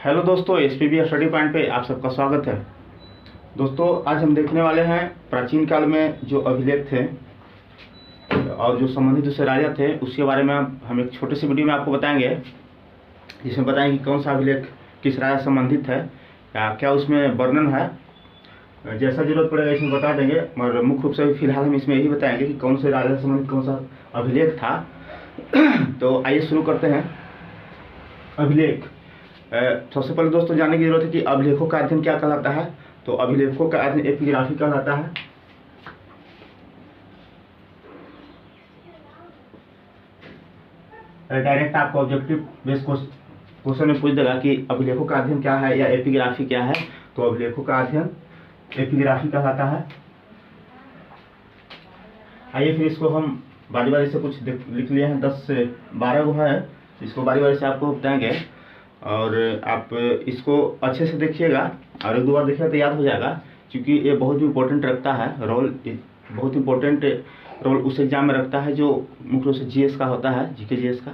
Hello दोस्तों, SPB study point पे आप सबका स्वागत है। दोस्तों, आज हम देखने वाले हैं प्राचीन काल में जो अभिलेख थे और जो संबंधित उससे राजा थे उसके बारे में हम एक छोटे से वीडियो में आपको बताएंगे, जिसमें बताएंगे कि कौन सा अभिलेख किस राजा से संबंधित है, क्या उसमें वर्णन है। जैसा जरूरत पड़ेगा इसमें बता देंगे, मगर मुख्य रूप से फिलहाल हम इसमें यही बताएंगे कि कौन से राजा से संबंधित कौन सा अभिलेख था। तो आइए शुरू करते हैं। अभिलेख, सबसे पहले दोस्तों जानने की जरूरत है कि अभिलेखों का अध्ययन क्या कहलाता है। तो अभिलेखों का अध्ययन एपिग्राफी कहलाता है। डायरेक्ट आपको ऑब्जेक्टिव बेस क्वेश्चन में पूछ देगा कि अभिलेखों का अध्ययन क्या है या एपिग्राफी क्या है। तो अभिलेखों का अध्ययन एपिग्राफी कहलाता है। आइए फिर इसको हम बारी बारी से कुछ लिख लिए हैं, 10 से 12 गो है, इसको बारी बारी से आपको बताएंगे और आप इसको अच्छे से देखिएगा और एक दो बार देखिएगा तो याद हो जाएगा, क्योंकि ये बहुत ही इम्पोर्टेंट रखता है रोल, बहुत इंपॉर्टेंट रोल उस एग्जाम में रखता है जो मुख्य रूप से जीएस का होता है, जीके जीएस का।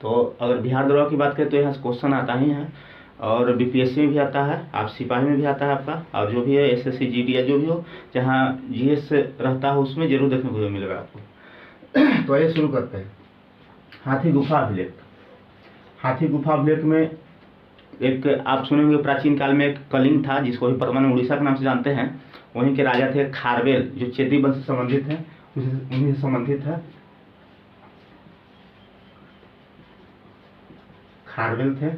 तो अगर बिहार दरोगा की बात करें तो यहाँ क्वेश्चन आता ही है और बीपीएससी में भी आता है, आप सिपाही में भी आता है आपका, और जो भी है एसएससी जीडी या जो भी हो जहाँ जीएस रहता है उसमें जरूर देखने को मिलेगा आपको। तो आइए शुरू करते हैं। हाथी गुफा अभिलेख। हाथी गुफा अभिलेख में एक आप सुने होंगे प्राचीन काल में एक कलिंग था जिसको भी वर्तमान में उड़ीसा के नाम से जानते हैं। वहीं के राजा थे खारवेल, जो चेदी वंश से संबंधित है, उन्हीं से संबंधित है। खारवेल थे,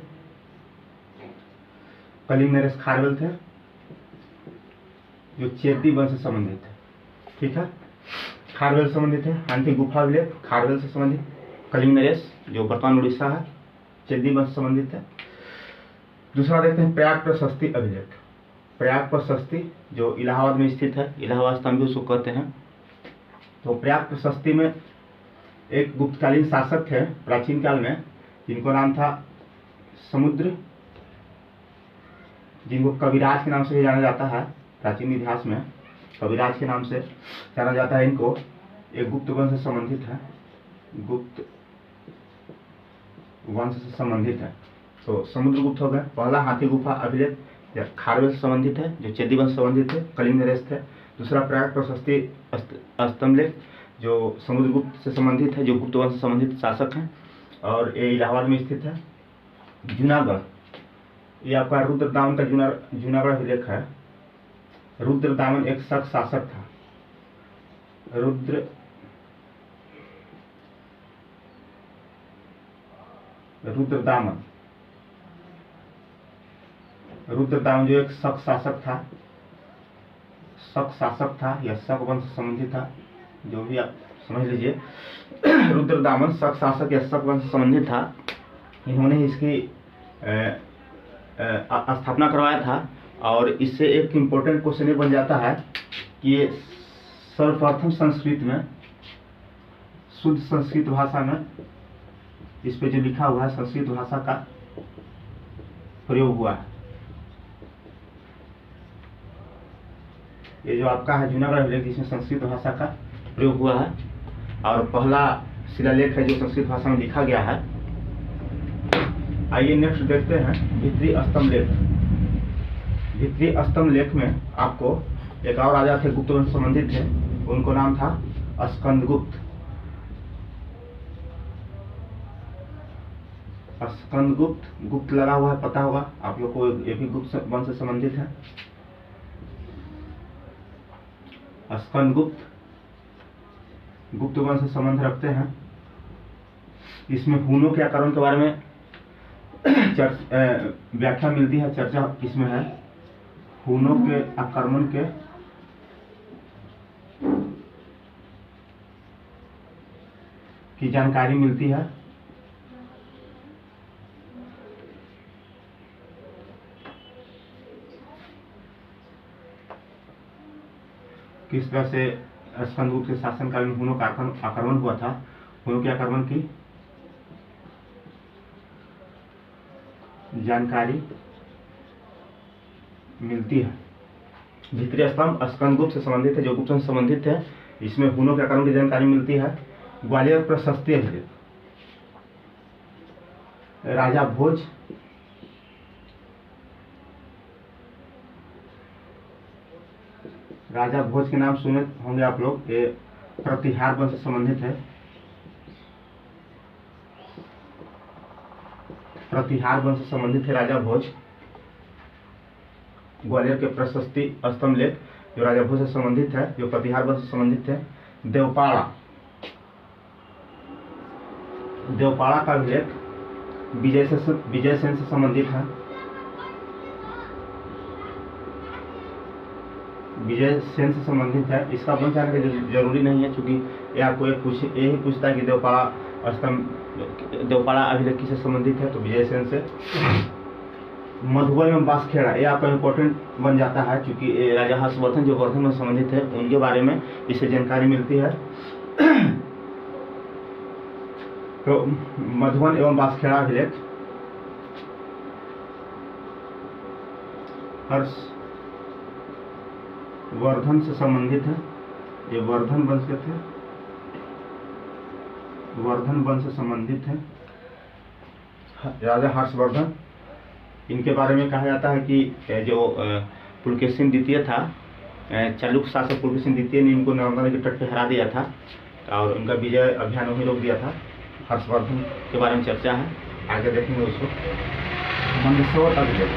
कलिंग नरेश खारवेल थे, जो चेदी वंश से संबंधित है। ठीक है, खारवेल से संबंधित है। हाथी गुफा अभिलेख खारवेल से संबंधित, कलिंग नरेश जो वर्तमान उड़ीसा है, चेदी वंश से संबंधित है। दूसरा देखते हैं प्रयाग प्रशस्ति अभिलेख। प्रयाग प्रशस्ति जो इलाहाबाद में स्थित है, इलाहाबाद स्तंभ भी उसको कहते हैं। तो प्रयाग प्रशस्ति में एक गुप्तकालीन शासक थे प्राचीन काल में, जिनको नाम था समुद्र, जिनको कविराज के नाम से भी जाना जाता है। प्राचीन इतिहास में कविराज के नाम से जाना जाता है इनको। एक गुप्त वंश से संबंधित है, गुप्त वंश से संबंधित है। तो समुद्रगुप्त हो गए। पहला हाथी गुफा अभिलेख खारवेल से संबंधित है, जो चेदी वंश से संबंधित है, कलिंग नरेश थे। दूसरा प्रयाग प्रशस्ति स्तंभलेख जो समुद्रगुप्त से संबंधित है, जो गुप्त वंश से संबंधित शासक हैं और ये इलाहाबाद में स्थित है। जूनागढ़, ये आपका रुद्रदामन का जूनागढ़ अभिलेख है। रुद्रदामन एक शक शासक था। रुद्रदामन जो एक शक शासक था या शक वंश से संबंधित था, जो भी आप समझ लीजिए। रुद्रदामन शक शासक या शक वंश से संबंधित था। इन्होंने इसकी स्थापना करवाया था और इससे एक इम्पोर्टेंट क्वेश्चन ये बन जाता है कि ये सर्वप्रथम संस्कृत में, शुद्ध संस्कृत भाषा में इस पे जो लिखा हुआ है संस्कृत भाषा का प्रयोग हुआ है। ये जो आपका है जूनागढ़ अभिलेख, जिसमें संस्कृत भाषा का प्रयोग हुआ है और पहला शिलालेख है जो संस्कृत भाषा में लिखा गया है। आइए नेक्स्ट देखते हैं भित्री स्तंभ लेख। भित्री स्तंभ लेख में आपको एक और राजा थे, गुप्त वंश से संबंधित थे, उनको नाम था स्कंदगुप्त। स्कंदगुप्त, गुप्त लगा हुआ है, पता होगा आप लोग को, ये भी गुप्त वंश से संबंधित है। स्कंदगुप्त गुप्त वंश से संबंध रखते हैं। इसमें हूनों के आक्रमण के बारे में व्याख्या मिलती है, चर्चा इसमें है। हूनों के आक्रमण की जानकारी मिलती है। किस तरह से स्कंदगुप्त के शासनकाल में हूनों का आक्रमण हुआ था, हूनों के आक्रमण की जानकारी मिलती है। भित्री स्तंभ स्कंदगुप्त से संबंधित है, जो गुप्त से संबंधित है। इसमें हूनों के आक्रमण की जानकारी मिलती है। ग्वालियर प्रशस्ति अभिलेख, राजा भोज राजा भोज के नाम सुने होंगे आप लोग। ये प्रतिहार वंश से संबंधित है। प्रतिहार वंश से संबंधित है राजा भोज। ग्वालियर के प्रशस्ति स्तंभ लेख जो राजा भोज से संबंधित है, जो प्रतिहार वंश से संबंधित है। देवपाड़ा, देवपाड़ा का लेख विजय सेन से संबंधित है। विजय सेन से संबंधित है। इसका वंश जानने की जरूरी नहीं है, क्योंकि ये आपको यही पूछता है कि देवपाड़ा स्तंभ, देवपाड़ा अभिलेख किससे संबंधित है, तो विजय सेन से। मधुबन एवं बांसखेड़ा, ये आपका इम्पोर्टेंट बन जाता है, क्योंकि राजा हर्षवर्धन जो वर्धन में संबंधित है उनके बारे में इससे जानकारी मिलती है। तो मधुबन एवं बांसखेड़ा अभिलेख हर्षवर्धन से संबंधित है। ये वर्धन वंश के थे, वर्धन वंश से संबंधित है राजा हर्षवर्धन। इनके बारे में कहा जाता है कि जो पुलकेशिन द्वितीय था, चालुक्य शासक पुलकेशिन द्वितीय ने इनको नर्मदा नदी के तट पर हरा दिया था और उनका विजय अभियान वहीं रोक दिया था। हर्षवर्धन के बारे में चर्चा है, आगे देखेंगे उसको। मंदसौर अभिलेख,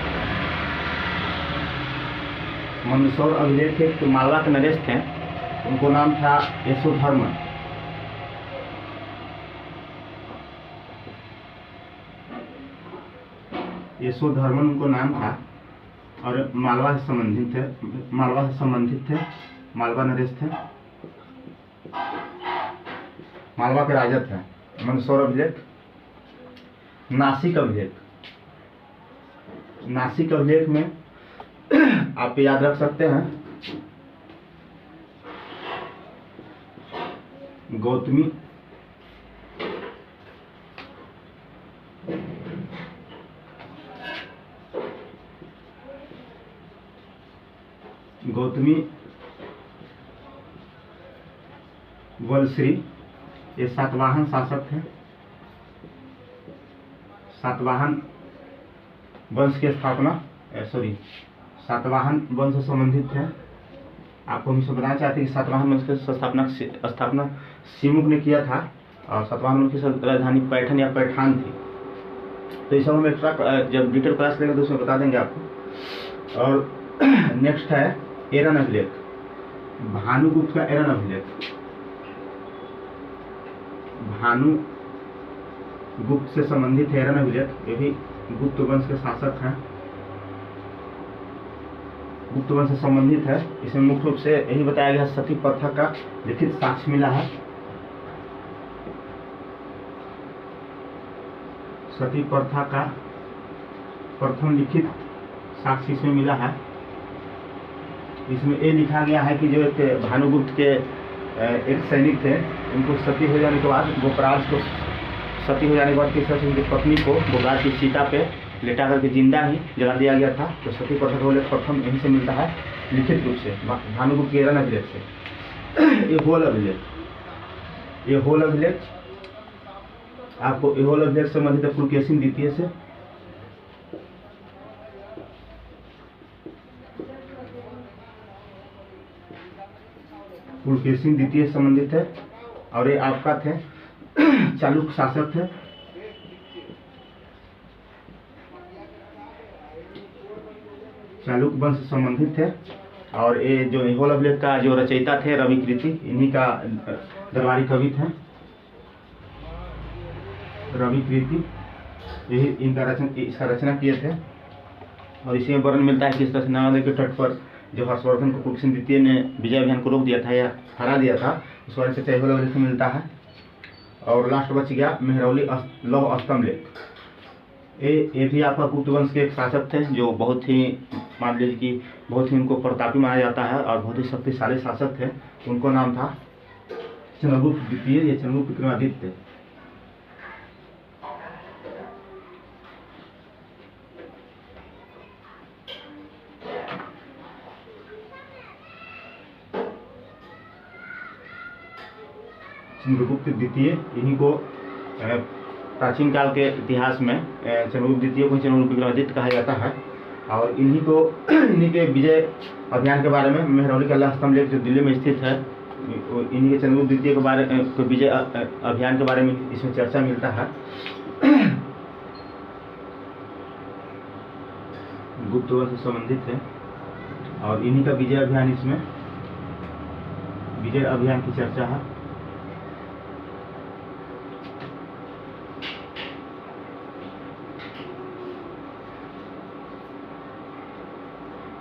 मंदसौर अभिलेख एक मालवा के नरेश थे, उनको नाम था यशोधर्मन। यशोधर्मन उनको नाम था और मालवा से संबंधित थे, मालवा से संबंधित थे, मालवा नरेश थे, मालवा के राजा थे। मंदसौर अभिलेख। नासिक अभिलेख, नासिक अभिलेख में आप याद रख सकते हैं गौतमी वलश्री, ये सातवाहन शासक थे। सातवाहन वंश की स्थापना सातवाहन वंश से संबंधित थे। आपको हम बताना चाहते हैं कि सातवाहन वंश की स्थापना सिमुक ने किया था और सातवाहन वंश की राजधानी पैठन या पैठान थी। तो इस सब हम एक्स्ट्रा जब डिटेल क्लास लेंगे तो उसमें बता देंगे आपको। और नेक्स्ट है एरन अभिलेख, भानुगुप्त का एरन अभिलेख। भानुगुप्त से संबंधित है एरन अभिलेख, ये भी गुप्त वंश के शासक हैं, गुप्त वंश से संबंधित है। इसमें मुख्य रूप से यही बताया गया सती प्रथा का लिखित साक्ष्य मिला है। सती प्रथा का प्रथम लिखित साक्ष्य इसमें मिला है। इसमें ये लिखा गया है कि जो एक भानुगुप्त के एक सैनिक थे, उनको सती हो जाने के बाद गोपराज को सती हो जाने के बाद किस तरह से उनकी पत्नी को गोपराज की चिता पे लेटा करके जिंदा ही जला दिया गया था। तो सती प्रथा का उल्लेख प्रथम यहीं से मिलता है लिखित रूप से, भानुगुप्त के एरन अभिलेख से। ये होल अभिलेख, ये होल अभिलेख आपको ये होल अभिलेख संबंधित है पुलकेशिन द्वितीय से। पुलकेशिन द्वितीय संबंधित है और ये आपका थे चालुक्य शासक थे। चालुक्य वंश से संबंधित थे और ये जो होल अभिलेख का जो रचयिता थे रविकृति, इन्हीं का दरबारी कवि थे रविकृति, यही इसका रचना किए थे। और इसी में वर्णन मिलता है कि इस तरह से नर्मदा नदी के तट पर जो हर्षवर्धन को पुलकेशिन द्वितीय ने विजय अभियान को रोक दिया था या हरा दिया था, उस बारे से होल अभिलेख मिलता है। और लास्ट बच गया मेहरौली लौह स्तंभ लेख। ये भी आपका गुप्त वंश के एक शासक थे, जो बहुत ही मान लीजिए कि बहुत ही उनको प्रतापी माना जाता है और बहुत ही शक्तिशाली शासक थे। उनको नाम था चंद्रगुप्त द्वितीय या चंद्रगुप्त विक्रमादित्य। चंद्रगुप्त द्वितीय, इन्हीं को प्राचीन काल के इतिहास में चंद्रगुप्त द्वितीय को चंद्रगुप्त विक्रमादित्य कहा जाता है। और इन्हीं के विजय अभियान के बारे में मेहरौली का लौह स्तंभ लेख जो दिल्ली में स्थित है, इन्हीं के चंद्रगुप्त द्वितीय के बारे विजय अभियान के बारे में इसमें चर्चा मिलता है। गुप्त वंश से संबंधित है और इन्हीं का विजय अभियान, इसमें विजय अभियान की चर्चा है।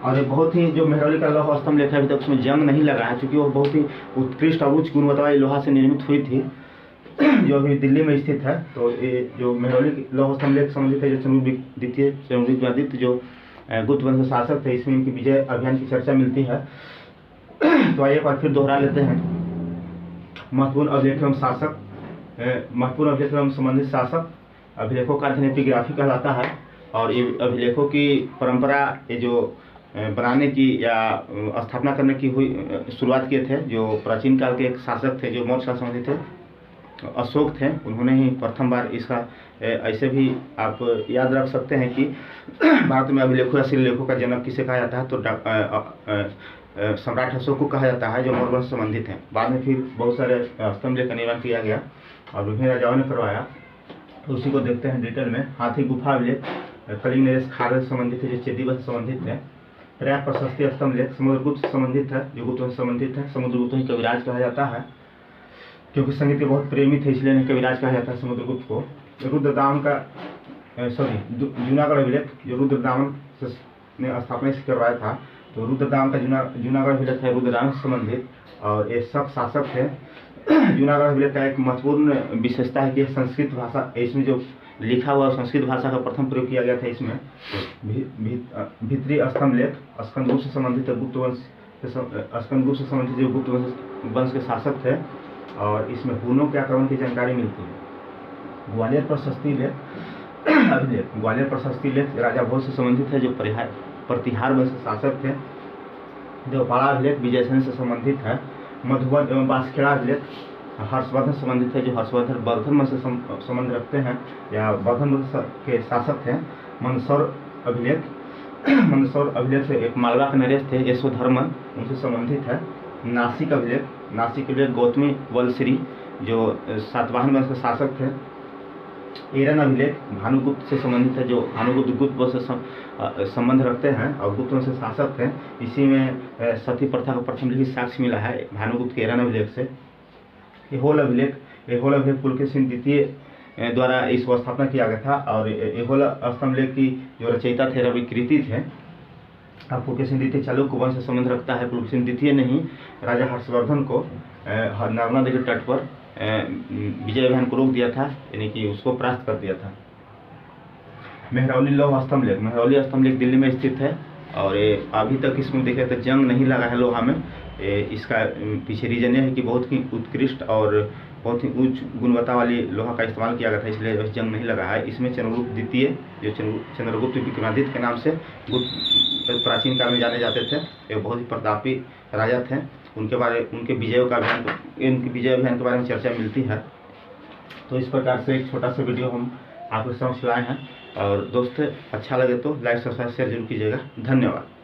और ये बहुत ही जो मेहरौली का लौह स्तंभ लेख है अभी तक उसमें जंग नहीं लगा है, क्योंकि वो बहुत ही उत्कृष्ट और उच्च गुणवत्ता वाली लोहा से निर्मित हुई थी जो अभी दिल्ली में स्थित है। तो ये जो मेहरौली लौह स्तंभ लेख संबंधित है, जो चंद्रगुप्त द्वितीय जो गुप्त वंश शासक थे, इसमें इनकी विजय अभियान की चर्चा मिलती है। तो आइए एक बार फिर दोहरा लेते हैं। महत्वपूर्ण अभिलेख एवं शासक, महत्वपूर्ण अभिलेख एवं संबंधित शासक, अभिलेखों का अध्ययन एपिग्राफी कहलाता है। और ये अभिलेखों की परंपरा ये जो बनाने की या स्थापना करने की हुई शुरुआत किए थे, जो प्राचीन काल के एक शासक थे जो मौर्य संबंधी थे, अशोक थे, उन्होंने ही प्रथम बार इसका ऐसे भी आप याद रख सकते हैं कि भारत में अभिलेखों या शिलालेखों का जनक किसे कहा जाता है, तो सम्राट अशोक को कहा जाता है, जो मौर्य वंश से संबंधित हैं। बाद में फिर बहुत सारे स्तंभ लेख का निर्माण किया गया और विभिन्न राजाओं ने करवाया। तो उसी को देखते हैं डिटेल में। हाथी गुफा अभिलेख कलिंग नरेश खार से संबंधित है, जो चेदी वंश से संबंधित है। पर्याप्त प्रशस्ति स्तंभ लेख समुद्रगुप्त से संबंधित है, जो गुप्त वंश से संबंधित है। समुद्रगुप्त ही कविराज कहा जाता है, क्योंकि संगीत के बहुत प्रेमी थे, इसलिए इन्हें कविराज कहा जाता है समुद्रगुप्त को। रुद्रदामन का जूनागढ़ अभिलेख, जो रुद्रदामन ने स्थापना से करवाया था, तो रुद्रदामन का जूनागढ़ अभिलेख है रुद्रदामन से संबंधित, और ये सब शासक थे। जूनागढ़ अभिलेख का एक महत्वपूर्ण विशेषता है कि संस्कृत भाषा, इसमें जो लिखा हुआ संस्कृत भाषा का प्रथम प्रयोग किया गया था। इसमें भीतरी स्तंभ लेख स्कंदगुप्त से संबंधित है, गुप्त वंश स्कंदगुप्त से संबंधित जो गुप्त वंश के शासक थे, और इसमें हूनों के आक्रमण की जानकारी मिलती है। ग्वालियर प्रशस्ति लेख अभिलेख, ग्वालियर प्रशस्ति लेख राजा भोज से संबंधित है, जो प्रतिहार वंश के शासक थे। देवपाड़ा अभिलेख विजयसेन से संबंधित है। मधुबन एवं बांसखेड़ा अभिलेख हर्षवर्धन से संबंधित है, जो हर्षवर्धन वर्धन से संबंध रखते हैं या वर्धन के शासक थे। मंदसौर अभिलेख से एक मालवा के नरेश थे यशोधर्मन, उनसे संबंधित है। नासिक अभिलेख गौतमी वलश्री, जो सातवाहन वंश के शासक थे। एरन अभिलेख भानुगुप्त से संबंधित है, जो भानुगुप्त गुप्त वंश से संबंध रखते हैं और गुप्त वंश के शासक थे। इसी में सती प्रथा का प्रथम लिखित साक्ष्य मिला है भानुगुप्त के एरन अभिलेख से। एहोल अभिलेख पुलकेशिन द्वितीय द्वारा इसको स्थापना किया गया था, और एहोल स्तंभ लेख की जो रचयिता थे रविकृति थे। पुलकेशिन द्वितीय चालुक्य वंश से संबंध रखता है। पुलकेशिन द्वितीय ने ही राजा हर्षवर्धन को नर्मदा नदी के तट पर विजय अभियान को रोक दिया था, यानी कि उसको परास्त कर दिया था। मेहरौली लौह स्तंभ लेख, मेहरौली स्तंभ लेख दिल्ली में स्थित है, और ये अभी तक इसमें देखें तो जंग नहीं लगा है लोहा में। इसका पीछे रीजन यह है कि बहुत ही उत्कृष्ट और बहुत ही उच्च गुणवत्ता वाली लोहा का इस्तेमाल किया गया था, इसलिए जंग नहीं लगा है। इसमें चंद्रगुप्त द्वितीय, जो चंद्रगुप्त विक्रमादित्य के नाम से प्राचीन काल में जाने जाते थे, एक बहुत ही प्रतापी राजा थे। उनके विजय अभियान के बारे में चर्चा मिलती है। तो इस प्रकार से एक छोटा सा वीडियो हम आपके समक्ष लाए हैं, और दोस्त अच्छा लगे तो लाइक सब्सक्राइब शेयर जरूर कीजिएगा। धन्यवाद।